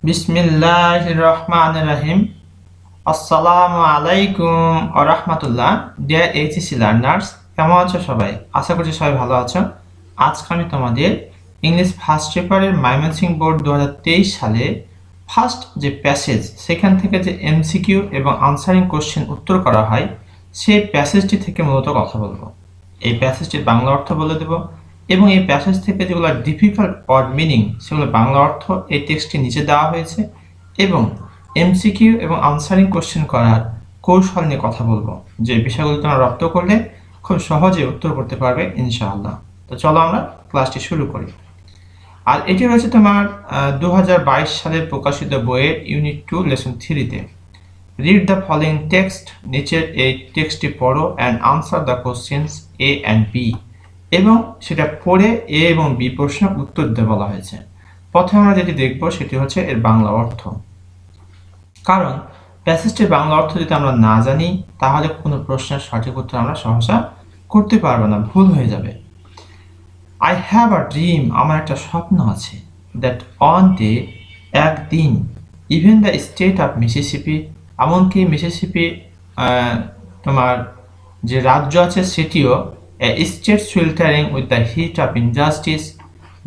বিসমিল্লাহির রহমানির রহিম। আসসালামু আলাইকুম ওয়া রাহমাতুল্লাহ। ডিয়ার এইচএসসি লার্নার্স, কেমন আছো সবাই? আশা করছি সবাই ভালো আছো। আজকে আমি তোমাদের ইংলিশ ফার্স্ট পেপারের ময়মনসিংহ বোর্ড 2023 সালে ফার্স্ট যে প্যাসেজ, সেখান থেকে যে এমসিকিউ এবং আনসারিং কোশ্চেন উত্তর করা হয়, সেই প্যাসেজটি থেকে মূলত কথা বলবো। এই প্যাসেজটির বাংলা অর্থ বলে দেব এবং এই প্যাসেজ থেকে যেগুলো ডিফিকাল্ট ওয়ার্ড মিনিং, সেগুলো বাংলা অর্থ এই টেক্সটটি নিচে দেওয়া হয়েছে এবং এমসিকিউ এবং আনসারিং কোশ্চেন করার কৌশল নিয়ে কথা বলবো, যে বিষয়গুলো তোমরা রপ্ত করলে খুব সহজে উত্তর করতে পারবে ইনশাআল্লাহ। তো চলো আমরা ক্লাসটি শুরু করি। আর এটি রয়েছে তোমার 2022 সালের প্রকাশিত বইয়ের ইউনিট 2 লেসন 3-তে। রিড দ্য ফলোইং টেক্সট, নিচের এই টেক্সটটি পড়ো and answer the questions A and B, এবং সেটা পড়ে এ এবং বি প্রশ্নের উত্তর দিতে বলা হয়েছে। প্রথমে আমরা যেটি দেখব সেটি হচ্ছে এর বাংলা অর্থ, কারণ প্যাসেজটির বাংলা অর্থ যদি আমরা না জানি তাহলে কোনো প্রশ্নের সঠিক উত্তর আমরা সহজা করতে পারবো না, ভুল হয়ে যাবে। আই হ্যাভ আ ড্রিম, আমার একটা স্বপ্ন আছে, দ্যাট অন ডে, একদিন, even the state of Mississippi, এমনকি মিসিসিপি তোমার যে রাজ্য আছে সেটিও, state sweltering with the heat of injustice,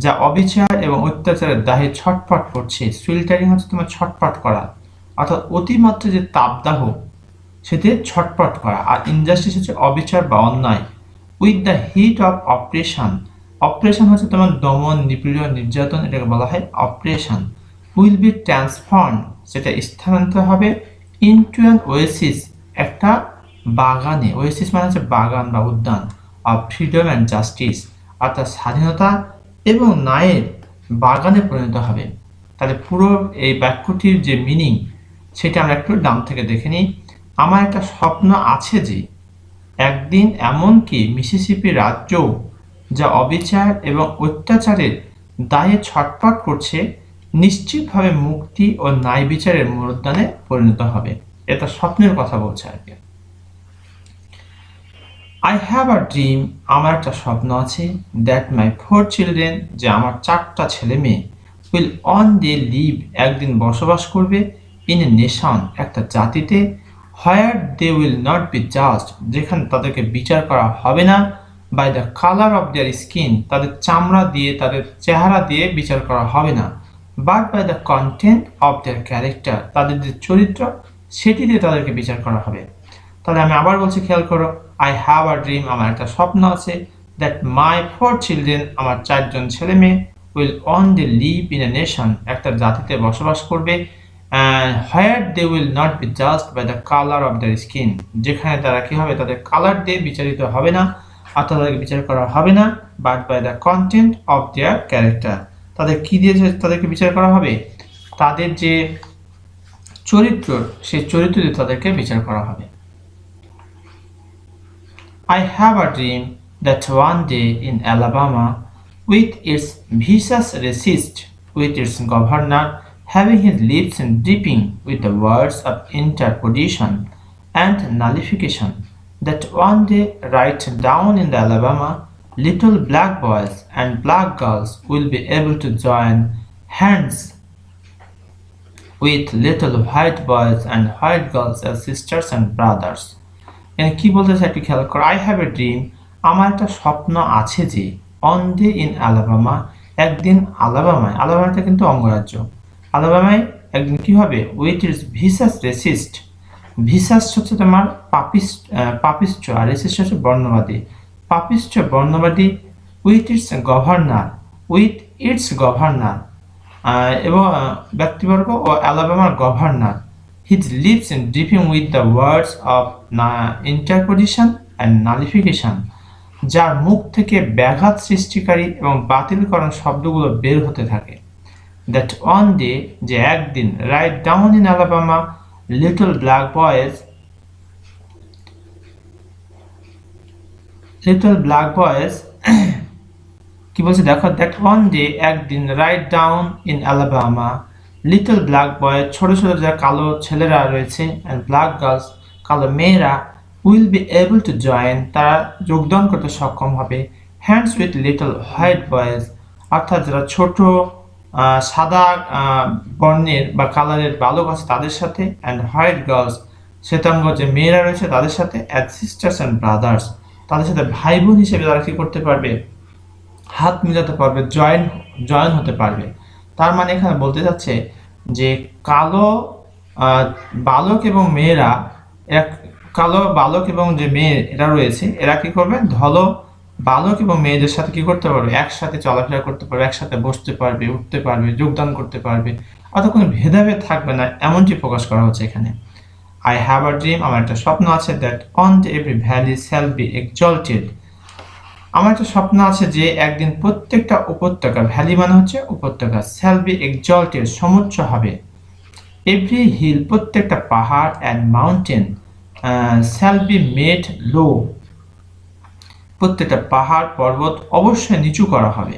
যা অবিচার এবং অত্যাচারের দাহে ছটফট করছে। সুইল্টারিং হচ্ছে তোমার ছটফট করা, অর্থাৎ অতিমাত্রা যে তাপদাহ সেটি ছটফট করা, আর ইনজাস্টিস হচ্ছে অবিচার বা অন্যায়। With the heat of operation, operation হচ্ছে তোমার দমন, নিপীড়ন, নির্যাতন, এটাকে বলা হয় অপারেশন। উইল বি ট্রান্সফর্ম, সেটা স্থানান্তর হবে ইনটু অ্যান ওয়েসিস, একটা বাগানে। ওয়েসিস মানে হচ্ছে বাগান বা উদ্যান। অফ ফ্রিডম অ্যান্ড জাস্টিস, অর্থাৎ স্বাধীনতা এবং ন্যায়ের বাগানে পরিণত হবে। তাহলে পুরো এই বাক্যটির যে মিনিং সেটা আমরা একটু নাম থেকে দেখে নিই। আমার একটা স্বপ্ন আছে যে একদিন, এমনকি মিসিসিপি রাজ্য যা অবিচার এবং অত্যাচারের দায়ে ছটফট করছে, নিশ্চিতভাবে মুক্তি ও ন্যায় বিচারের মূলদানে পরিণত হবে। এটা স্বপ্নের কথা বলছে আর কি। আই হ্যাভ আ ড্রিম, আমার একটা স্বপ্ন আছে, দ্যাট মাই 4 চিলড্রেন, যে আমার 4টা ছেলে মেয়ে, উইল অন ডে লিভ, একদিন বসবাস করবে, ইন এ নেশন, একটা জাতিতে, where they will not be judged, যেখানে তাদেরকে বিচার করা হবে না, by the colour of their skin, তাদের চামড়া দিয়ে, তাদের চেহারা দিয়ে বিচার করা হবে না, but by the content of their character, তাদের যে চরিত্র সেটি দিয়ে তাদেরকে বিচার করা হবে। তাহলে আমি আবার বলছি, খেয়াল করো, আই হ্যাভ আ ড্রিম, আমার একটা স্বপ্ন আছে, দ্যাট মাই 4 চিলড্রেন, আমার 4জন ছেলে মেয়ে, will one day live in a nation, একটা জাতিতে বসবাস করবে, where they will not be judged by the colour of their skin, যেখানে তারা কি হবে, তাদের কালার দিয়ে বিচারিত হবে না, অর্থাৎ তাদেরকে বিচার করা হবে না, but by the content of their character, তাদের কি দিয়ে তাদেরকে বিচার করা হবে, তাদের যে চরিত্র সেই চরিত্র দিয়ে তাদেরকে বিচার করা হবে। I have a dream that one day in Alabama, with its vicious racist, with its governor having his lips dripping with the words of interposition and nullification, that one day right down in the Alabama, little black boys and black girls will be able to join hands with little white boys and white girls as sisters and brothers. এখানে কি বলতেছে একটু খেয়াল করো। I have a dream, আমার একটা স্বপ্ন আছে যে, অন ডে ইন আলাবামা, একদিন আলাবামায়, আলাবামাটা কিন্তু অঙ্গরাজ্য, আলাবামায় একদিন কি হবে, with its vicious racist, vicious হচ্ছে তোমার পাপিস্ট আর রেসিস্ট হচ্ছে বর্ণবাদী, পাপিস্ট বর্ণবাদী, with its governor, with its governor এবং ব্যক্তিবর্গ ও আলাবামার governor, his lips dripping with the words of interposition and nullification, যার মুখ থেকে ব্যাঘাত সৃষ্টিকারী এবং বাতিলকরণ শব্দগুলো বের হতে থাকে। that one day, যে একদিন, right down in Alabama, little black boys কি বলছে দেখো, that one day, একদিন, right down in Alabama, little black boy, ছোট ছোট যারা কালো ছেলেরা রয়েছে, অ্যান্ড ব্ল্যাক গার্লস, কালো মেয়েরা, will be able to join, তারা যোগদান করতে সক্ষম হবে, hands with little white boys, অর্থাৎ যারা ছোট সাদা বর্ণের বা কালারের বালক আছে তাদের সাথে, অ্যান্ড হোয়াইট গার্লস শ্বেতাঙ্গ যে মেয়েরা রয়েছে তাদের সাথে, অ্যাজ সিস্টার্স অ্যান্ড ব্রাদার্স তাদের সাথে ভাই বোন হিসেবে তারা কি করতে পারবে, হাত মিলাতে পারবে, জয়েন হতে পারবে। তার মানে এখানে বলতে যাচ্ছে যে কালো বালক এবং মেয়েরা, এক কালো বালক এবং যে মেয়ে এরা রয়েছে এরা কি করবে, ধলো বালক এবং মেয়েদের সাথে কি করতে পারবে, একসাথে চলাফেরা করতে পারবে, একসাথে বসতে পারবে, উঠতে পারবে, যোগদান করতে পারবে, অর্থাৎ কোনো ভেদাভেদ থাকবে না, এমনটি প্রকাশ করা হচ্ছে এখানে। আই হ্যাভ আ ড্রিম, আমার একটা স্বপ্ন আছে, that on every valley shall be exalted, আমার একটা স্বপ্ন আছে যে একদিন প্রত্যেকটা উপত্যকা, ভ্যালি মানে হচ্ছে উপত্যকা, শ্যাল বি এক্সলটেড সমুচ্চ হবে, এভরি হিল প্রত্যেকটা পাহাড়, and mountain shall be made low প্রত্যেকটা পাহাড় পর্বত অবশ্যই নিচু করা হবে,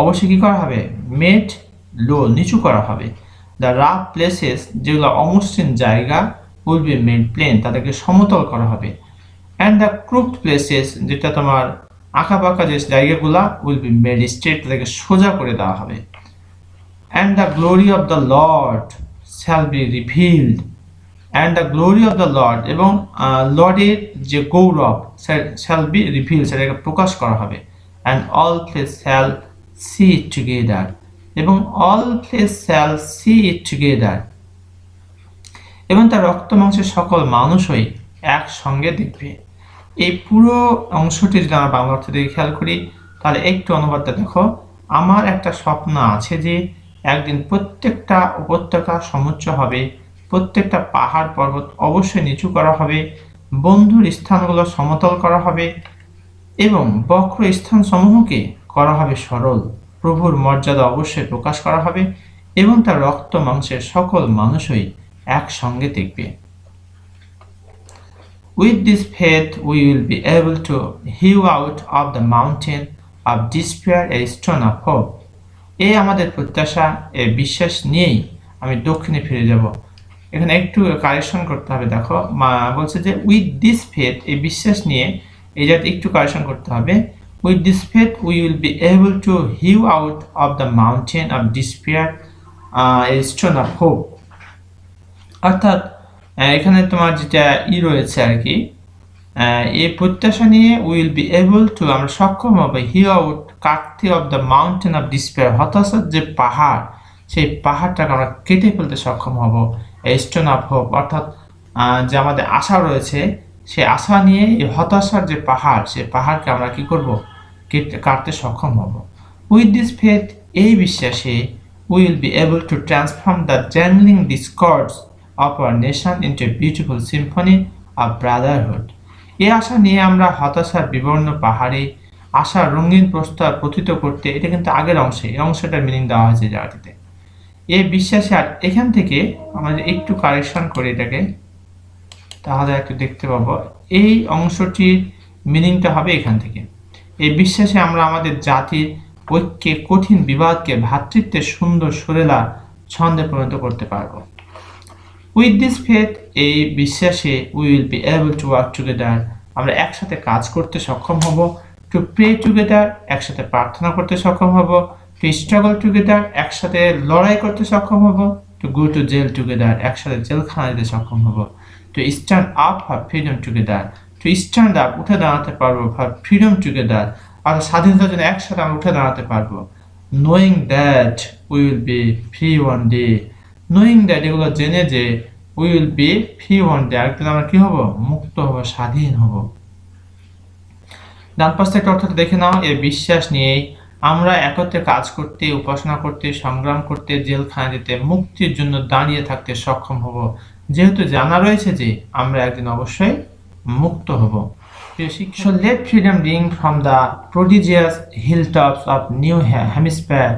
অবশ্যই কি করা হবে, মেড লো নিচু করা হবে। দ্য রাফ প্লেসেস যেগুলো অমসৃণ জায়গা, উইল বি মেড প্লেন তাদেরকে সমতল করা হবে, অ্যান্ড দ্য ক্রুকড প্লেসেস যেটা তোমার আঁকাবাঁকা যে জায়গাগুলা, উইল বি মেড স্ট্রেট তাদেরকে সোজা করে দেওয়া হবে, and the glory of the Lord shall be revealed, and the glory of the Lord এবং লর্ডের যে গৌরব শ্যাল বি রিভিল সেটাকে প্রকাশ করা হবে, and all place shall see it together এবং all place shall see it together এবং তার রক্ত মাংসের সকল মানুষই একসঙ্গে দেখবে। এই পুরো অংশটি যদি আমরা বাংলা অর্থ দিয়ে খেয়াল করি তাহলে একটু অনুবাদটা দেখো, আমার একটা স্বপ্ন আছে যে একদিন প্রত্যেকটা উপত্যকা সমুচ্চ হবে, প্রত্যেকটা পাহাড় পর্বত অবশ্যই নিচু করা হবে, বন্ধুর স্থানগুলো সমতল করা হবে এবং বক্র স্থান সমূহকে করা হবে সরল, প্রভুর মর্যাদা অবশ্যই প্রকাশ করা হবে এবং তার রক্ত মাংসের সকল মানুষই একসঙ্গে দেখবে। With this faith we will be able to hew out of the mountain of despair a stone of hope. এই আমাদের প্রত্যাশা, এই বিশ্বাস নিয়েই আমি দক্ষিণে ফিরে যাব। এখানে একটু কারেকশন করতে হবে, দেখো বলছে যে উইথ দিস ফেথ এই বিশ্বাস নিয়ে, এই জায়গাতে একটু কারেকশন করতে হবে, with this faith we will be able to hew out of the mountain of despair a stone of hope, অর্থাৎ এখানে তোমার যেটা রয়েছে আর কি, এই প্রত্যাশা নিয়ে উইল বি এবল টু আমরা সক্ষম হবে, হিউ আউট কাটতে of the mountain of despair হতাশার যে পাহাড়, সেই পাহাড়টাকে আমরা কেটে ফেলতে সক্ষম হব, স্টোন অফ হোপ অর্থাৎ যে আমাদের আশা রয়েছে সেই আশা নিয়ে এই হতাশার যে পাহাড়, সেই পাহাড়কে আমরা কি করব, কাটতে সক্ষম হব। উইথ দিস ফেথ এই বিশ্বাসে will be able to transform the jangling discords of our nation into a beautiful symphony of brotherhood. এই আশা নিয়ে আমরা হতাশার বিবর্ণ পাহাড়ে আশার রঙিন প্রস্তাব প্রথিত করতে, এটা কিন্তু আগের অংশে, এই অংশটার মিনিং দেওয়া হয়েছে জায়গাটিতে, এই বিশ্বাসে। আর এখান থেকে আমাদের একটু কারেকশন করে এটাকে, তাহলে একটু দেখতে পাবো এই অংশটির মিনিংটা হবে এখান থেকে, এই বিশ্বাসে আমরা আমাদের জাতির ঐক্যে কঠিন বিবাদকে ভ্রাতৃত্বের সুন্দর সুরেলা ছন্দে পরিণত করতে পারবো। উইথ দিস ফেথ এই বিশ্বাসে we will be able to work together আমরা একসাথে কাজ করতে সক্ষম হব, টু প্রে টুগেদার একসাথে প্রার্থনা করতে সক্ষম হব, টু স্ট্রাগল টুগেদার একসাথে লড়াই করতে সক্ষম হব, to go to jail together একসাথে জেলখানা যেতে সক্ষম হব, to stand up for freedom together to stand up উঠে দাঁড়াতে পারবো, ফর ফ্রিডম টুগেদার অর্থাৎ স্বাধীনতার জন্য একসাথে আমরা উঠে দাঁড়াতে পারবো, knowing that we will be free one day knowing that এগুলো জেনে যে we will be free one day আরেকদিন আমরা কি হব, মুক্ত হব, স্বাধীন হব। ডান পাশ থেকে অর্থটা দেখে নাও, এই বিশ্বাস নিয়েই আমরা একত্রে কাজ করতে, উপাসনা করতে, সংগ্রাম করতে, জেলখানা যেতে, মুক্তির জন্য দাঁড়িয়ে থাকতে সক্ষম হব, যেহেতু জানা রয়েছে যে আমরা একদিন অবশ্যই মুক্ত হব। So let freedom ring from the prodigious hilltops of New Hampshire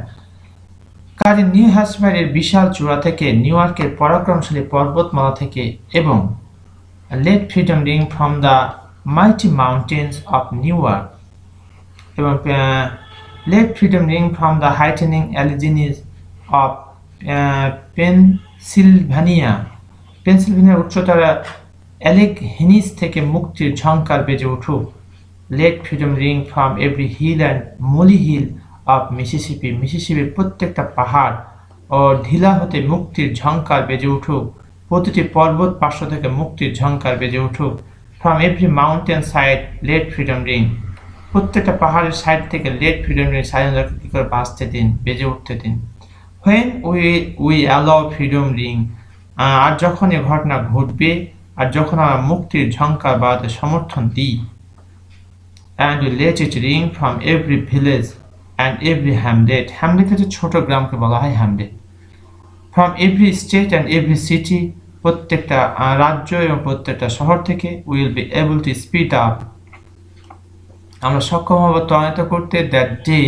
কাজে নিউ হ্যাম্পশায়ারের বিশাল চূড়া থেকে, নিউ ইয়র্কের পরাক্রমশালী পর্বতমালা থেকে, এবং let freedom ring from the mighty mountains of New York এবং let freedom ring from the heightening Alleghenies of পেনসিলভানিয়ার উচ্চতার অ্যালেকহেনিস থেকে মুক্তির ঝংকার বেজে উঠুক। Let freedom ring from every hill and molehill of Mississippi, মিসিসিপির প্রত্যেকটা পাহাড় ও ঢিলা হতে মুক্তির ঝংকার বেজে উঠুক, প্রতিটি পর্বত পার্শ্ব থেকে মুক্তির ঝংকার বেজে উঠুক। From every mountain side let freedom ring, প্রত্যেকটা পাহাড়ের সাইড থেকে লেট ফ্রিডম রিং, স্বাধীনতাকে কি করে বাঁচতে দিন, বেজে উঠতে দিন। When we allow freedom ring, আর যখন এ ঘটনা ঘটবে, আর যখন আমরা মুক্তির ঝংকার বাড়াতে সমর্থন দিই, and we let it ring from every village and every hamlet, hamlet হচ্ছে ছোট গ্রামকে বলা হয় hamlet, from every state and every city, প্রত্যেকটা রাজ্য এবং প্রত্যেকটা শহর থেকে, we will be able to speed up, আমরা সক্ষম হব ত্বরান্বিত করতে, that day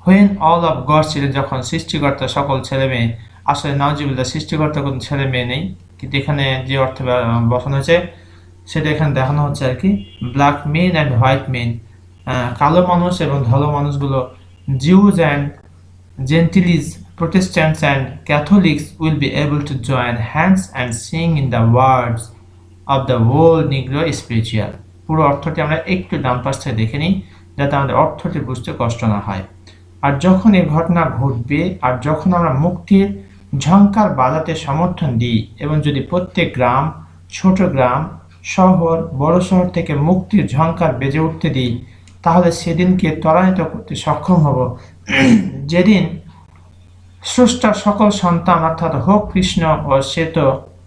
when all of God's children, যখন সৃষ্টিকর্তা সকল ছেলে মেয়ে, আসলে নাউজুবিল্লাহ সৃষ্টিকর্তা কোনো ছেলে মেয়ে নেই, কিন্তু এখানে যে অর্থে বসানো হয়েছে সেটা এখানে দেখানো হচ্ছে আর কি, black men and white men, কালো মানুষ এবং ধলো মানুষগুলো, Jews and gentiles, Protestants and Catholics will be able to join hands and sing in the words of the whole Negro spiritual. পুরো অর্থটি আমরা একটু ডান পাশ থেকে দেখে নিই যাতে আমাদের অর্থটি বুঝতে কষ্ট না হয়। আর যখন এই ঘটনা ঘটবে, আর যখন আমরা মুক্তির ঝংকার বাজাতে সমর্থন দিই, এবং যদি প্রত্যেক গ্রাম, ছোট গ্রাম, শহর, বড় শহর থেকে মুক্তির ঝংকার বেজে উঠতে দিই, তাহলে সেদিনকে ত্বরান্বিত করতে সক্ষম হব, যেদিন স্রষ্টার সকল সন্তান অর্থাৎ হোক কৃষ্ণ ও শ্বেত,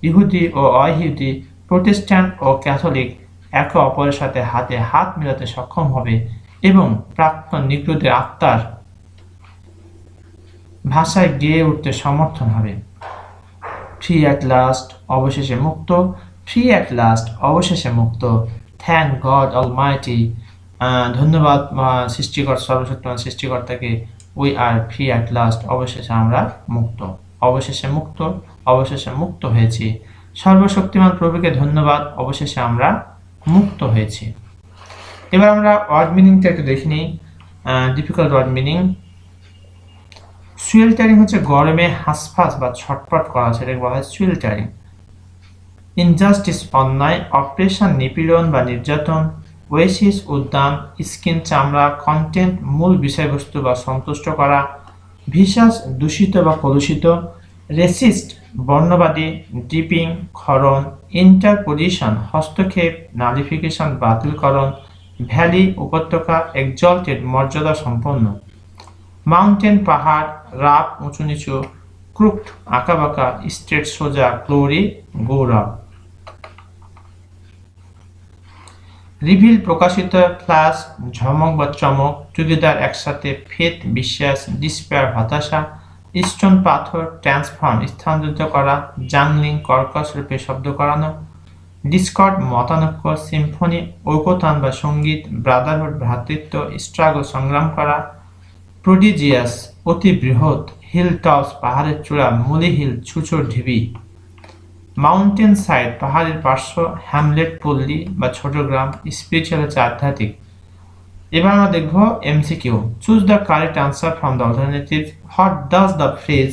ইহুদি ও অইহুদি, প্রোটেস্ট্যান্ট ও ক্যাথলিক একে অপরের সাথে হাতে হাত মেলাতে সক্ষম হবে এবং প্রাক্তন নিগ্রোদের আত্মার ভাষায় গেয়ে উঠতে সমর্থন হবে। ফ্রি অ্যাট লাস্ট, অবশেষে মুক্ত, ফ্রি অ্যাট লাস্ট, অবশেষে মুক্ত, থ্যাংক গড অলমাইটি, ধন্যবাদ সৃষ্টিকর্তা, সর্বশক্তিমান সৃষ্টিকর্তাকে, we are free at last, অবশেষে আমরা মুক্ত, অবশেষে মুক্ত, অবশেষে মুক্ত হয়েছি, সর্বশক্তিমান প্রভুকে ধন্যবাদ, অবশেষে আমরা মুক্ত হয়েছি। এবার আমরা ওয়ার্ড মিনিংটা একটু দেখে নিই, ডিফিকাল্ট ওয়ার্ড মিনিং। সুয়েলটারিং হচ্ছে গরমে হাঁসফাঁস বা ছটফট করা, সেটাকে বলা হয় সুয়েলটারিং। ইনজাস্টিস অন্যায়, অপারেশন নিপীড়ন বা নির্যাতন, ওয়েসিস উদ্যান, স্কিন চামড়া, কন্টেন্ট মূল বিষয়বস্তু বা সন্তুষ্ট করা, ভিসাস দূষিত বা কলুষিত, রেসিস্ট বর্ণবাদী, ডিপিং ক্ষরণ, ইন্টারপোজিশন হস্তক্ষেপ, নালিফিকেশন বাতিলকরণ, ভ্যালি উপত্যকা, এক্সলটেড মর্যাদা সম্পন্ন, মাউন্টেন পাহাড়, রাপ উঁচু নিচু, ক্রুকড আঁকাবাঁকা, স্ট্রেট সোজা, গ্লোরি গৌরব। রিভিল প্রকাশিত, ফ্ল্যাশ ঝমক বা চমক, টুগেদার একসাথে, ফেথ বিশ্বাস, ডিসপেয়ার হতাশা, স্টোন পাথর, ট্রান্সফর্ম স্থানান্তরিত করা, জাংলিং কর্কশ রূপে শব্দ করানো, ডিসকর্ড মতানৈক্য, সিম্ফনি ঐকতান বা সঙ্গীত, ব্রাদারহুড ভ্রাতৃত্ব, স্ট্রাগল সংগ্রাম করা, প্রোডিজিয়াস অতি বৃহৎ, হিল টপস পাহাড়ের চূড়া, মুলি হিল ছুচোর ঢিবি, মাউন্টেন সাইড পাহাড়ের পার্শ্ব, হ্যামলেট পল্লী বা ছোট গ্রাম, স্পিরিচুয়াল হচ্ছে আধ্যাত্মিক। এবার আমরা দেখব MCQ. Choose the correct answer from the alternative. What does the phrase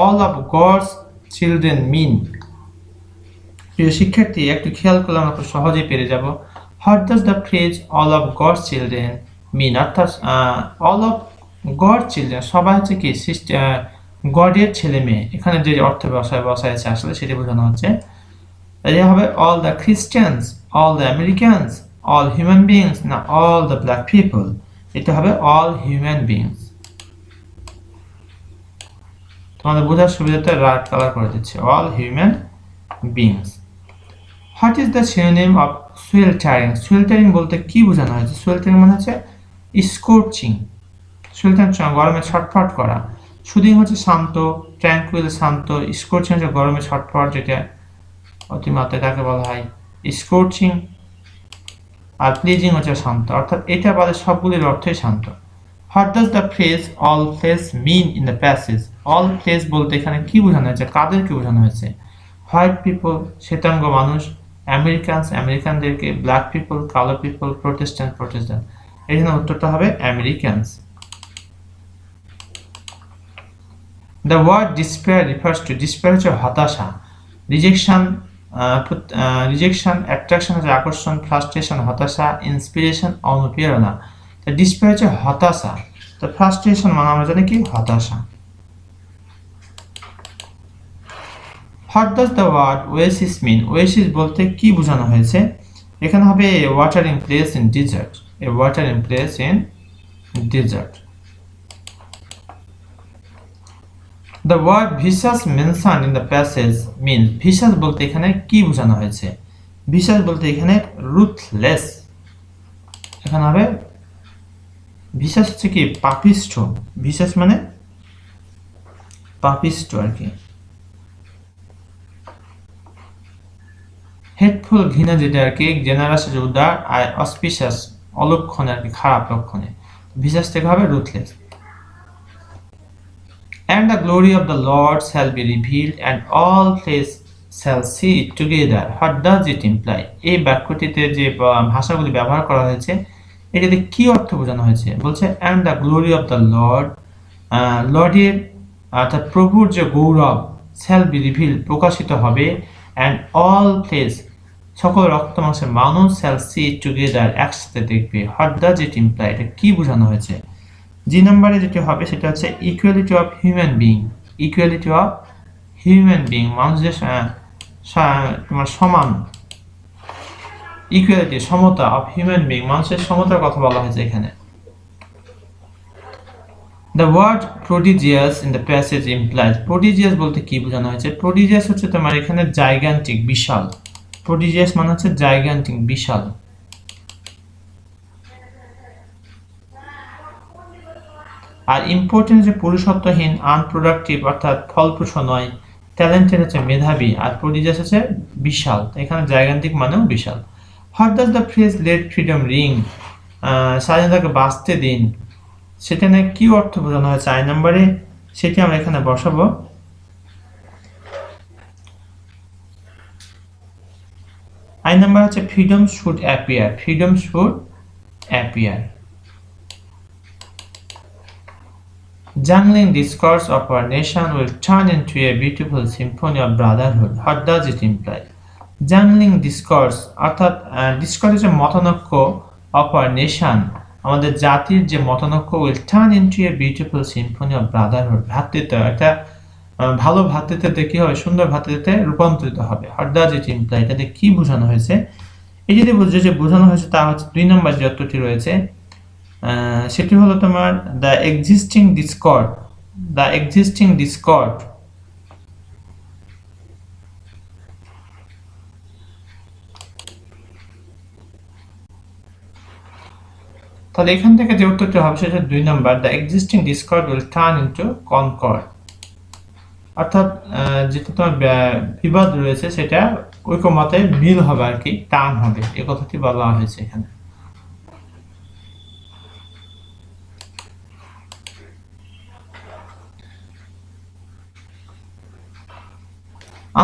all of God's children mean? প্রিয় শিক্ষার্থী, একটু খেয়াল করলে আমরা খুব সহজেই পেরে যাব। What does the phrase all of God's children mean, অর্থাৎ অল অফ গড চিলড্রেন সবাই হচ্ছে কি গডের ছেলে মেয়ে, এখানে যে অর্থ বসাইছে আসলে সেটি বোঝানো হচ্ছে। এটা হবে all the খ্রিস্টানস, all the Americans, all human beings, না অল দ্য ব্ল্যাক পিপল, এটা হবে অল হিউম্যান বিংস। তোমাদের বোঝার সুবিধাতে রাইট কালার করে দিচ্ছে, all human beings. What is the synonym of sweltering? Sweltering বলতে কি বোঝানো হয়েছে? সুয়েলটারিং মানে হচ্ছে স্কোরচিং, সুয়েলটারিং গরমে ছটফট করা। সুদিং হচ্ছে শান্ত, ট্র্যাঙ্কুইল শান্ত, স্কোরচিং হচ্ছে গরমে ছটফট, যেটা অতিমাত্রায় তাকে বলা হয় স্কোরচিং, আর প্লিজিং হচ্ছে শান্ত, অর্থাৎ এটা বাদে সবগুলির অর্থই শান্ত। What does the phrase all place mean in the passage? All place বলতে এখানে কি বোঝানো হয়েছে, কাদেরকে বোঝানো হয়েছে? হোয়াইট পিপল শ্বেতাঙ্গ মানুষ, আমেরিকানস আমেরিকানদেরকে, ব্ল্যাক পিপল কালো পিপল, প্রোটেস্ট্যান্ট প্রোটেস্ট্যান্ট। এখানে উত্তরটা হবে Americans. The word despair refers to, despair হচ্ছে হতাশা, রিজেকশন, অ্যাট্রাকশন হচ্ছে আকর্ষণ, ফ্রাস্ট্রেশন হতাশা, ইন্সপিরেশন অনুপ্রেরণা। তো despair হচ্ছে হতাশা, তো তো ফ্রাস্ট্রেশন মানে আমরা জানি কি হতাশা। What does the word oasis mean? Oasis বলতে কি বোঝানো হয়েছে? এখানে হবে a watering place in desert, a watering place in desert. The word vicious mentioned in the passage means, vicious বলতে এখানে কি বোঝানো হয়েছে? vicious বলতে এখানে ruthless, এখানে হবে vicious হচ্ছে কি পাপিষ্ঠ, vicious মানে পাপিষ্ঠ আর কি। হেটফুল ঘৃণা যেটা আর কি, জেনারাস উদার, আর অসপিশিয়াস অলক্ষণে আর কি, খারাপ লক্ষণে। vicious থেকে হবে ruthless। And the glory of the Lord shall be revealed, and all flesh shall see it together. What does it imply? এই বাক্যটিতে যে ভাষাগুলি ব্যবহার করা হয়েছে, এটাতে কি অর্থ বোঝানো হয়েছে? বলছে and the glory of the Lord, লর্ডের অর্থাৎ প্রভুর যে গৌরব, shall be revealed প্রকাশিত হবে, and all flesh সকল রক্ত মাংসের মানুষ shall see it together একসাথে দেখবে। What does it imply? এটা কি বোঝানো হয়েছে? জি নম্বরে যেটি হবে সেটা হচ্ছে equality of human being, equality of human being, মানুষদের তোমার সমান, ইকুয়ালিটি সমতা অফ হিউম্যান বিং, মানুষের সমতার কথা বলা হয়েছে এখানে। The word prodigious in the passage implies, prodigious বলতে কি বোঝানো হয়েছে? প্রোডিজিয়াস হচ্ছে তোমার এখানে জাইগান্টিক, বিশাল। প্রোডিজিয়াস মানে হচ্ছে জাইগান্টিক, বিশাল। আর ইম্পর্টেন্ট যে পুরুষত্বহীন, আনপ্রোডাক্টিভ অর্থাৎ ফলপ্রসূ নয়, ট্যালেন্টেড হচ্ছে মেধাবী, আর প্রোডিজিয়াস হচ্ছে বিশাল। এখানে জাইগান্টিক মানেও বিশাল। What does the phrase let freedom ring, স্বাধীনতাকে বাঁচতে দিন, সেটা নিয়ে কি অর্থ বোঝানো হয়েছে? 4 নম্বরে সেটি আমরা এখানে বসাবো। আই নাম্বার হচ্ছে freedom should appear, freedom should appear. Jangling discourse of our nation will turn into a beautiful symphony of brotherhood. What does it imply? Jangling discourse অর্থাৎ ডিসকোর্স যে মতনৈক্য of our nation, আমাদের জাতির যে মতনৈক্য, will turn into a beautiful symphony of brotherhood, ভ্রাতৃত্ব, একটা ভালো ভ্রাতৃত্বতে কি হবে? সুন্দর ভ্রাতৃত্বে রূপান্তরিত হবে। What does it imply? এটাতে কি বোঝানো হয়েছে? এই যদি যে বোঝানো হয়েছে তা হচ্ছে 2 নম্বর যে অর্থটি রয়েছে সেটি হলো তোমার the existing discord, the existing discord তাহলে এখান থেকে যে উত্তরটি হবে সেটা 2 number, the existing discord will turn into concord, অর্থাৎ যেটা তোমার বিবাদ রয়েছে সেটা ঐকমতে মিল হবে আর কি, টার্ন হবে, এই কথাটি বলা হয়েছে এখানে।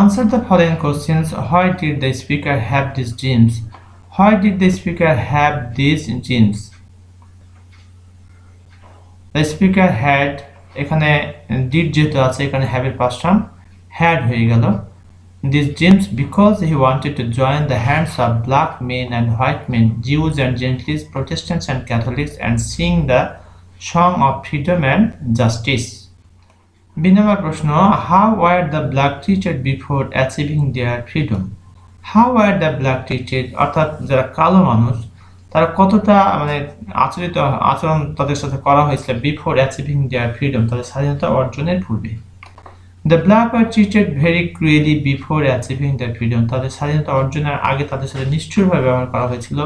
Answer the following questions. Why did the speaker have these dreams? Why did the speaker have these dreams? The speaker had, এখানে did যেহেতু আছে এখানে have এর past form had হয়ে গেল, these dreams because he wanted to join the hands of black men and white men, Jews and Gentiles, Protestants and Catholics, and sing the song of freedom and justice. B নম্বর প্রশ্ন, how were the black treated before achieving their freedom? How were the black treated, অর্থাৎ যারা কালো মানুষ তারা কতটা মানে আচরণ তাদের সাথে করা হয়েছিল বিফোর অ্যাচিভিং দেয়ার ফ্রিডম, তাদের স্বাধীনতা অর্জনের পূর্বে। The black were treated very cruelly before achieving their freedom, তাদের স্বাধীনতা অর্জনের আগে তাদের সাথে নিষ্ঠুরভাবে ব্যবহার করা হয়েছিল।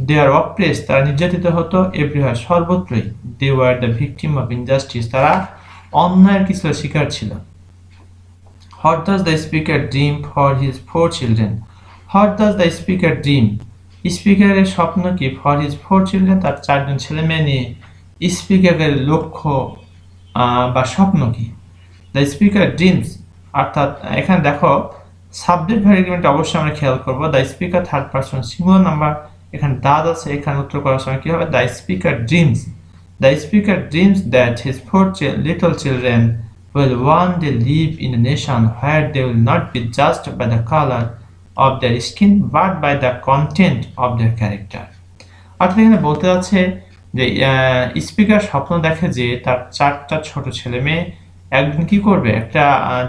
দে আর অপ্রেস, তারা নির্যাতিত হতো, এভরিওয়্যার সর্বত্রই। They were the victim of injustice, তারা অন্যায়ের কিছু শিকার ছিল। What does the speaker dream for his 4 children? What does the speaker dream, স্পিকারের স্বপ্ন কি? ফর হিজ 4 চিলড্রেন, তার 4জন ছেলে মেয়ে নিয়ে স্পিকারের লক্ষ্য বা স্বপ্ন কি? দ্য স্পিকার ড্রিমস, অর্থাৎ এখানে দেখো সাবজেক্ট ভার্ব এগ্রিমেন্ট অবশ্যই আমরা খেয়াল করব। The speaker third person singular number, এখানে দাদ আছে, এখানে উত্তর করার সময় কি হবে? The speaker dreams, the speaker dreams that his 4 little children will one day live in a nation where they will not be judged by the color of their skin but by the content of their character. অর্থাৎ এখানে বলতে আছে যে speaker স্বপ্ন দেখে যে তার 4টা ছোট ছেলে মেয়ে একদিন কি করবে, একটা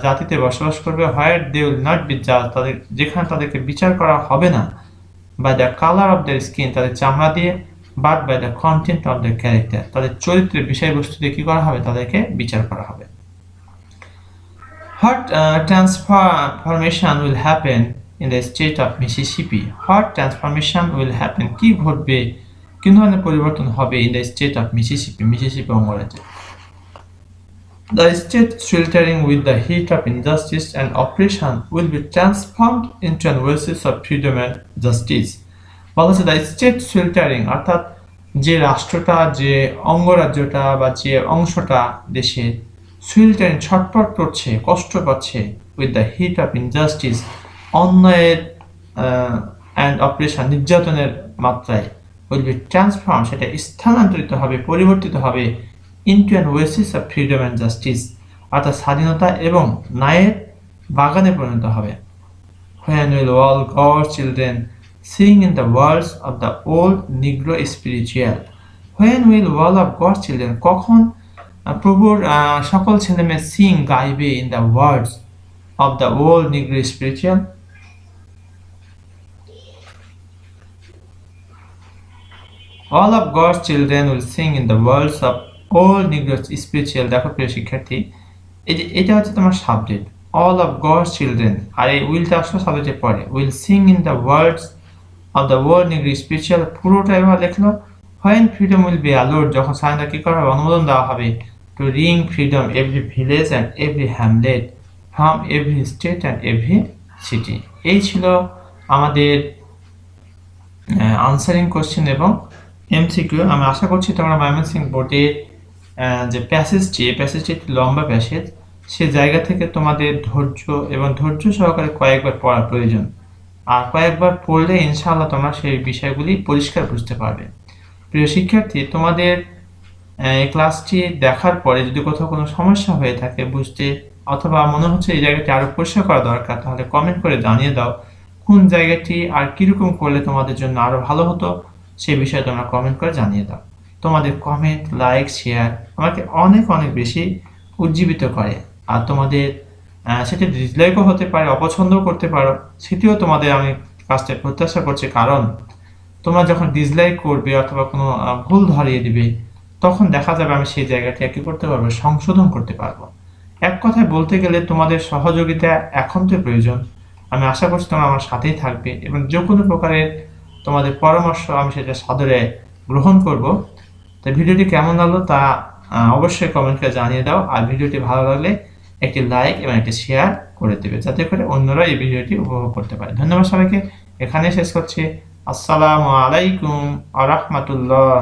জাতিতে বসবাস করবে, where they will not be জাজ, তাদের যেখানে তাদেরকে বিচার করা হবে না by the colour of their skin, তাদের চামড়া দিয়ে, but by the content of their character, তাদের চরিত্রের বিষয়বস্তু দিয়ে কি করা হবে, তাদেরকে বিচার করা হবে। What transformation will happen in the state of Mississippi? What transformation will happen? কি ঘটবে, কি ধরনের পরিবর্তন হবে in the state of Mississippi, Mississippi অঙ্গরাজ্যে? The state sweltering with the heat of injustice and oppression will be transformed into an oasis of freedom and justice. বলা হচ্ছে the state sweltering অর্থাৎ যে রাষ্ট্রটা, যে অঙ্গরাজ্যটা বা যে অংশটা দেশের সুইল্টারিং ছটফট করছে, কষ্ট পাচ্ছে, with the heat of injustice অন্যায়ের অ্যান্ড অপারেশন নির্যাতনের মাত্রায়, উইল বি ট্রান্সফর্ম সেটা স্থানান্তরিত হবে, পরিবর্তিত হবে, into an Oasis of freedom and justice অর্থাৎ স্বাধীনতা এবং ন্যায়ের বাগানে পরিণত হবে। When will all God's children sing in the words of the old Negro spiritual? When will all of God's children, কখন প্রভুর সকল ছেলে মেয়ে সিং গাইবে in the words of the old নিগ্রো spiritual? All of God's children will sing in the words of old Negro spiritual. দেখো প্রিয় শিক্ষার্থী, এই যে এটা হচ্ছে তোমার subject, all of God's children, আর এই উইলটা আসলে সাবজেক্টে পড়ে, will sing in the words of the old Negro spiritual, পুরোটা এবার লিখলো। When freedom will be allowed, যখন স্বাধীনতা কি করা হবে, অনুমোদন দেওয়া হবে, to ring freedom every village and every hamlet, from every state and every city. এই ছিল আমাদের আনসারিং কোশ্চেন এবং এমসিকিউ। আমি আশা করছি তোমরা ময়মনসিংহ বোর্ডের যে প্যাসেজটি, এই প্যাসেজটি একটি লম্বা প্যাসেজ, সে জায়গা থেকে তোমাদের ধৈর্য এবং ধৈর্য সহকারে কয়েকবার পড়া প্রয়োজন, আর কয়েকবার পড়লে ইনশাআল্লাহ তোমরা সেই বিষয়গুলি পরিষ্কার বুঝতে পারবে। প্রিয় শিক্ষার্থী, তোমাদের এই ক্লাসটি দেখার পরে যদি কোথাও কোনো সমস্যা হয়ে থাকে বুঝতে, অথবা মনে হচ্ছে এই জায়গাটি আরো পরিষ্কার করা দরকার, তাহলে কমেন্ট করে জানিয়ে দাও কোন জায়গাটি আর কিরকম করলে তোমাদের জন্য আরো ভালো হতো, সেই বিষয়ে তোমরা কমেন্ট করে জানিয়ে দাও। তোমাদের কমেন্ট, লাইক, শেয়ার আমাকে অনেক অনেক বেশি উজ্জীবিত করে, আর তোমাদের সেটা ডিসলাইকও হতে পারে, অপছন্দও করতে পারো, সেটিও তোমাদের আমি কাজটা প্রত্যাশা করছি, কারণ তোমরা যখন ডিসলাইক করবে অথবা কোনো ভুল ধরিয়ে দিবে, তখন দেখা যাবে আমি সেই জায়গাটি কি করতে পারবো, সংশোধন করতে পারবো। এক কথায় বলতে গেলে তোমাদের সহযোগিতা এখন তো প্রয়োজন। আমি আশা করছি তোমরা আমার সাথেই থাকবে এবং যে কোনো প্রকারের তোমাদের পরামর্শ আমি সেটা সাদরে গ্রহণ করব। তো ভিডিওটি কেমন লাগলো তা অবশ্যই কমেন্ট করে জানিয়ে দাও, আর ভিডিওটি ভালো লাগলে একটি লাইক এবং একটি শেয়ার করে দেবে, যাতে করে অন্যরা এই ভিডিওটি উপভোগ করতে পারে। ধন্যবাদ সবাইকে, এখানে শেষ করছি। আসসালামু আলাইকুম ওয়া রাহমাতুল্লাহ।